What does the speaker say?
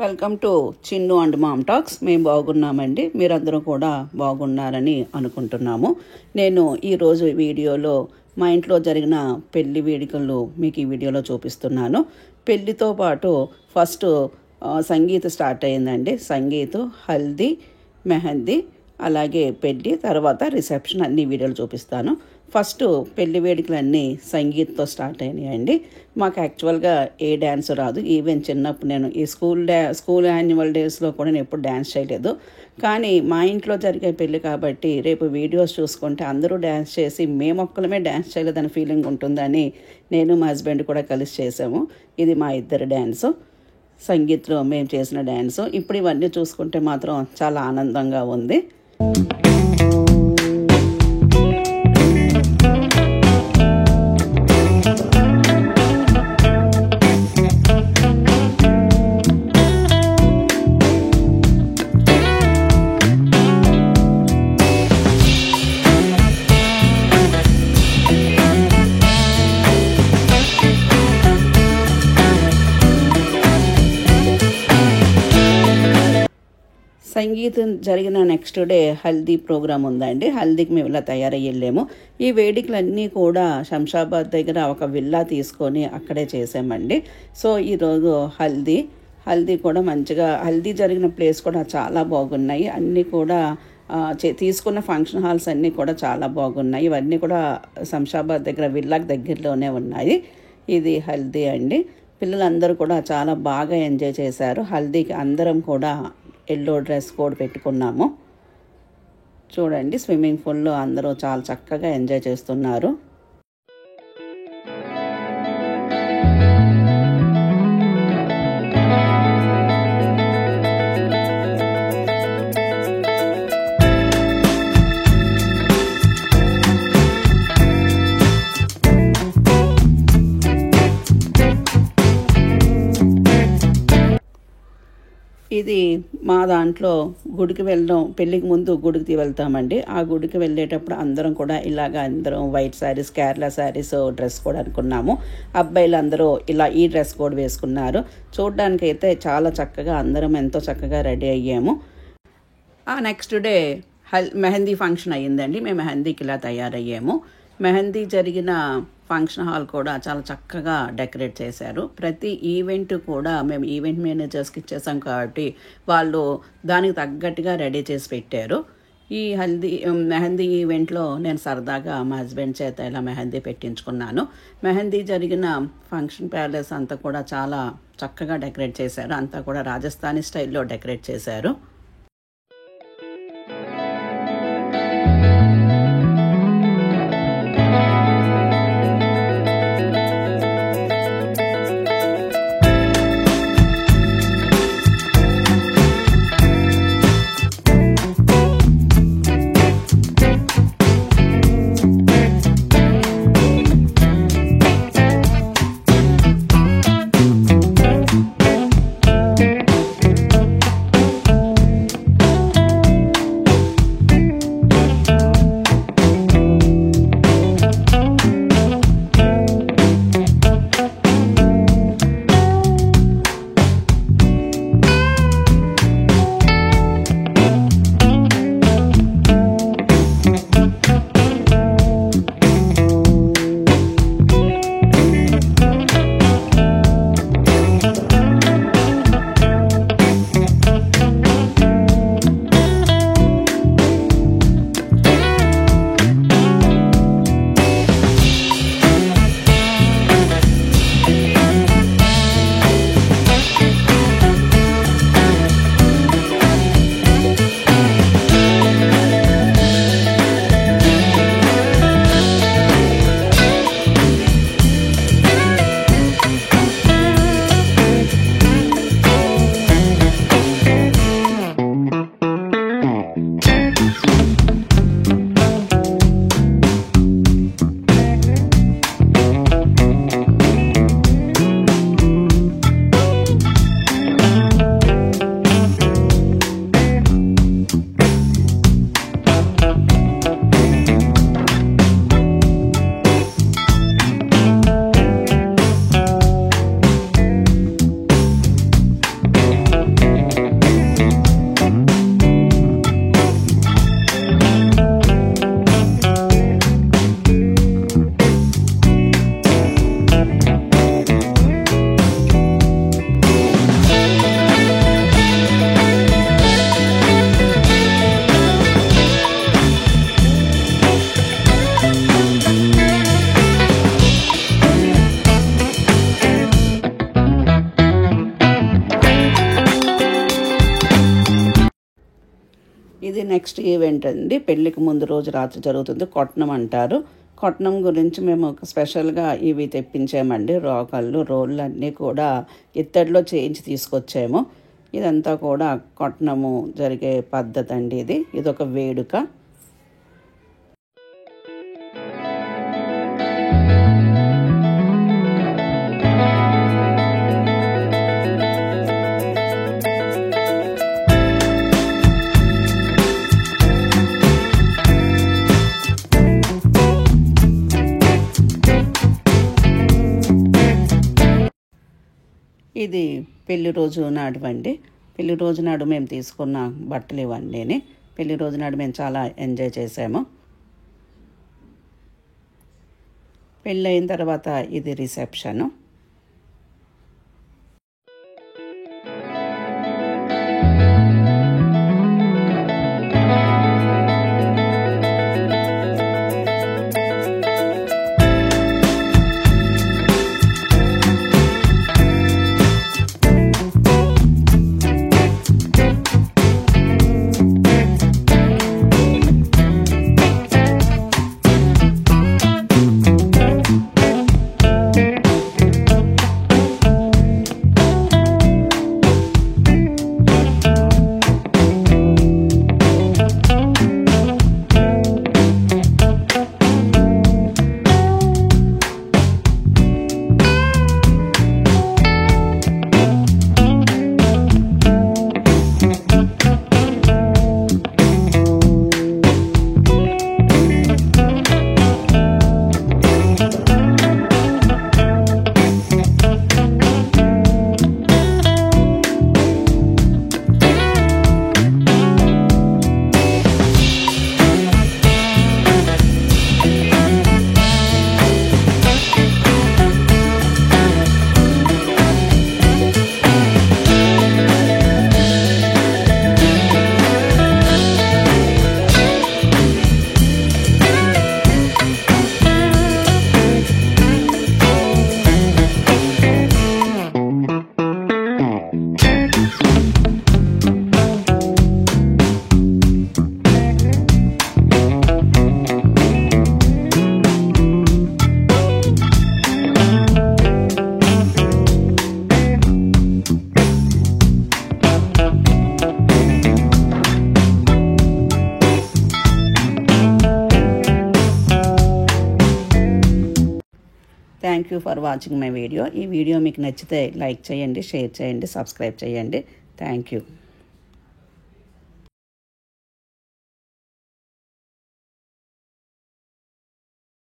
Welcome to Chinnu and mom talks. మేము బాగున్నామండి, మీరందరూ కూడా బాగున్నారని అనుకుంటున్నాము. నేను ఈరోజు వీడియోలో మా ఇంట్లో జరిగిన పెళ్లి వేడుకలు మీకు ఈ వీడియోలో చూపిస్తున్నాను. పెళ్లితో పాటు ఫస్ట్ సంగీత్ స్టార్ట్ అయ్యిందండి. సంగీత్, హల్దీ, మెహందీ, అలాగే పెళ్లి, తర్వాత రిసెప్షన్ అన్ని వీడియోలు చూపిస్తాను. ఫస్ట్ పెళ్లి వేడుకలన్నీ సంగీత్తో స్టార్ట్ అయినాయండి. మాకు యాక్చువల్గా ఏ డ్యాన్స్ రాదు. ఈవెన్ చిన్నప్పుడు నేను ఈ స్కూల్ యాన్యువల్ డేస్లో కూడా నేను ఎప్పుడు డ్యాన్స్ చేయలేదు. కానీ మా ఇంట్లో జరిగే పెళ్లి కాబట్టి రేపు వీడియోస్ చూసుకుంటే అందరూ డ్యాన్స్ చేసి మేమొక్కలమే డ్యాన్స్ చేయలేదని ఫీలింగ్ ఉంటుందని నేను మా హస్బెండ్ కూడా కలిసి చేసాము. ఇది మా ఇద్దరు డ్యాన్సు, సంగీత్లో మేము చేసిన డ్యాన్సు. ఇప్పుడు ఇవన్నీ చూసుకుంటే మాత్రం చాలా ఆనందంగా ఉంది. సంగీతం జరిగిన నెక్స్ట్ డే హల్దీ ప్రోగ్రామ్ ఉందండి. హల్దీకి మేము ఇలా తయారయ్యి వెళ్ళాము. ఈ వేడుకలన్నీ కూడా శంషాబాద్ దగ్గర ఒక విల్లా తీసుకొని అక్కడే చేసామండి. సో ఈరోజు హల్దీ కూడా మంచిగా, హల్దీ జరిగిన ప్లేస్ కూడా చాలా బాగున్నాయి. అన్నీ కూడా తీసుకున్న ఫంక్షన్ హాల్స్ అన్నీ కూడా చాలా బాగున్నాయి. ఇవన్నీ కూడా శంషాబాద్ దగ్గర విల్లాకి దగ్గరలోనే ఉన్నాయి. ఇది హల్దీ అండి. పిల్లలందరూ కూడా చాలా బాగా ఎంజాయ్ చేశారు. హల్దీకి అందరం కూడా ఎల్లో డ్రెస్ కోడ్ పెట్టుకున్నాము. చూడండి, స్విమ్మింగ్ పూల్లో అందరూ చాలా చక్కగా ఎంజాయ్ చేస్తున్నారు. ఇది మా దాంట్లో గుడికి వెళ్ళడం, పెళ్ళికి ముందు గుడికి వెళ్తామండి. ఆ గుడికి వెళ్ళేటప్పుడు అందరం కూడా అందరం white saris, Kerala saris dress code అనుకున్నాము. అబ్బాయిలు అందరూ ఇలా ఈ డ్రెస్ కోడ్ వేసుకున్నారు. చూడడానికి అయితే చాలా చక్కగా అందరం ఎంతో చక్కగా రెడీ అయ్యాము. ఆ నెక్స్ట్ డే మెహందీ ఫంక్షన్ అయ్యిందండి. మేము మెహందీకి ఇలా తయారయ్యాము. మెహందీ జరిగిన ఫంక్షన్ హాల్ కూడా చాలా చక్కగా డెకరేట్ చేశారు. ప్రతి ఈవెంట్ కూడా మేము ఈవెంట్ మేనేజర్స్కి ఇచ్చేసాం కాబట్టి వాళ్ళు దానికి తగ్గట్టుగా రెడీ చేసి పెట్టారు. ఈ మెహందీ ఈవెంట్లో నేను సరదాగా మా హస్బెండ్ చేత ఇలా మెహందీ పెట్టించుకున్నాను. మెహందీ జరిగిన ఫంక్షన్ ప్యాలెస్ అంతా కూడా చాలా చక్కగా డెకరేట్ చేశారు. అంతా కూడా రాజస్థానీ స్టైల్లో డెకరేట్ చేశారు. ఇది నెక్స్ట్ ఈవెంట్ అండి. పెళ్ళికి ముందు రోజు రాత్రి జరుగుతుంది. కొట్నం అంటారు. కొట్నం గురించి మేము ఒక స్పెషల్గా ఇవి తెప్పించామండి. రోకళ్ళు రోళ్ళు అన్నీ కూడా ఇత్తడిలో చేయించి తీసుకొచ్చాము. ఇదంతా కూడా కొట్నము జరిగే పద్ధతి అండి. ఇదొక వేడుక. ఇది పెళ్లి రోజు నాడువండి. పెళ్లి రోజు నాడు మేము తీసుకున్న బట్టలు ఇవన్నీ. పెళ్లి రోజు నాడు మేము చాలా ఎంజాయ్ చేసాము. పెళ్ళి అయిన తర్వాత ఇది reception. Thank you for watching my video. ఈ వీడియో మీకు నచ్చితే లైక్ చేయండి, షేర్ చేయండి, సబ్స్క్రైబ్ చేయండి. Thank you.